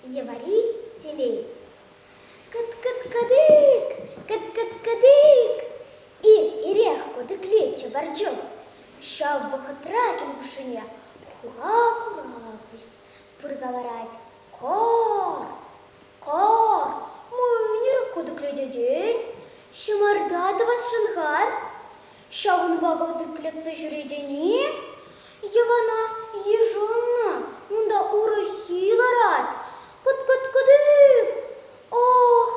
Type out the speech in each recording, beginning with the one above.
Єварій тілей. Кат-кат-кадик, кат-кат-кадик. І рехко деклече барджок. Шав вихотракіль гушеня. Хура-куракусь, пырзаларать. Кор, кор, мыни рехко деклече день. Шамарда да вас шанган. Шавын багав деклетце жюредени. Евана ежонна, мунда урахиларать. Кат-кат-кадик. Ох,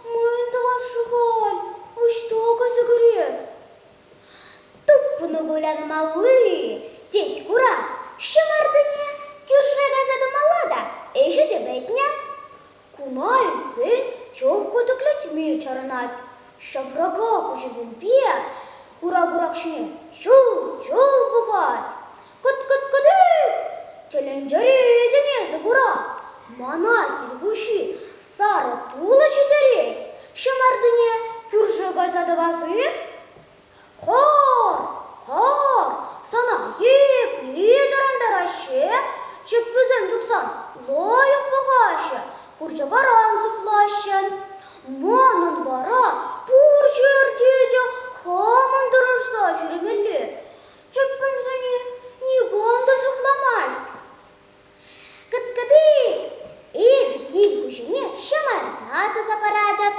мында вас шагаль, вы что, казагрес? Туппыны гулян малы, деть курак, шамардыне, кирше газаду малада, эші де бетне. Куна ильцель, чохко деклетьме чарнать, шаврага кучезен пе, курак-курак шыне, чул-чул бугать. Кат-кат-кадик, теленджаре дене загура, мана кильгуши, сара тула читереть, шамардыне, кирше газаду вазы. Кор, сана еп, лидерандараще, чеппізем дұқсан, лайық бұғашы, күрчегаран зықлашы. Манын бара, бұр жердеде хамын дұрышта жүремелі. Чеппімзіне негамда зықламаст. Кат-кадик, эбі кел күшіне шамарда тұза парадып.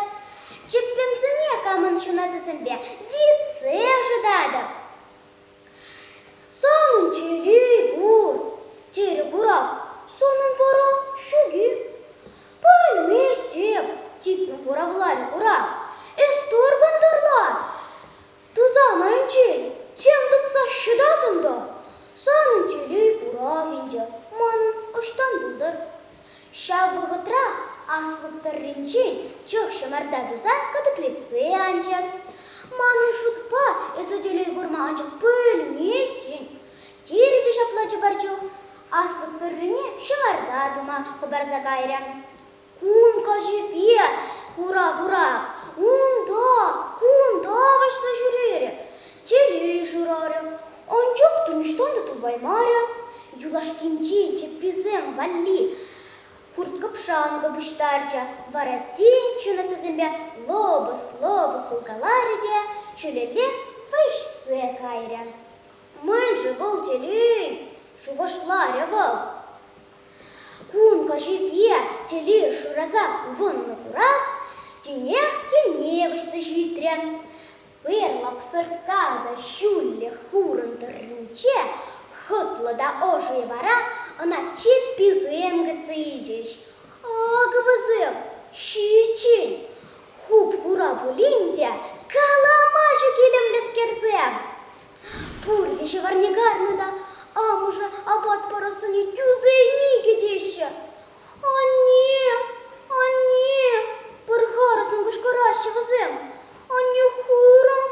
Чеппімзіне хамын шунатысымбе вице жыдадып. Санын телей бур, тері бурап, санын вара шуги. Пөлместеп, типпін буравлары бурап, эсторгандырлар. Тузанайын чел, тем дұпса шыдатында. Санын телей бурағынды, манын ұштан бұлдыр. Шавығытра аслыктар ринчен, чық шамарда дуза кадыклетсе анча. Манын шутпа, эсі телей гурма анчық пөлместен. Тереде шаплачы барчық, аслыктар рине шамарда дума хыбарза кайря. Кун кажепе, хура-бурак, кунда вашса жүрере. Телей жыраре, анчық тұныштанды тубаймаре. Юлашкинчен чеппизем валли, хурткапшанга буштарча, варатин шунатызымбе лобыс улкалариде, шулеле вышсе кайря. Мын же выл телей, шугашларе выл. Кун кажепе телей шыраза вынны курак, тенех кельне вышсе житря. Перла псыркада шулле хурынды ринче, хытла да ожи вара, она чеппизем гацильдеш. Агвызем, щичень, хуп хура булинде, каламашу келемлес керзем. Пурдеше варнегарны да, амужа абат парасыне тюзей миге деше. Анне, пырхарысын кышкырашы вызем, анне хурам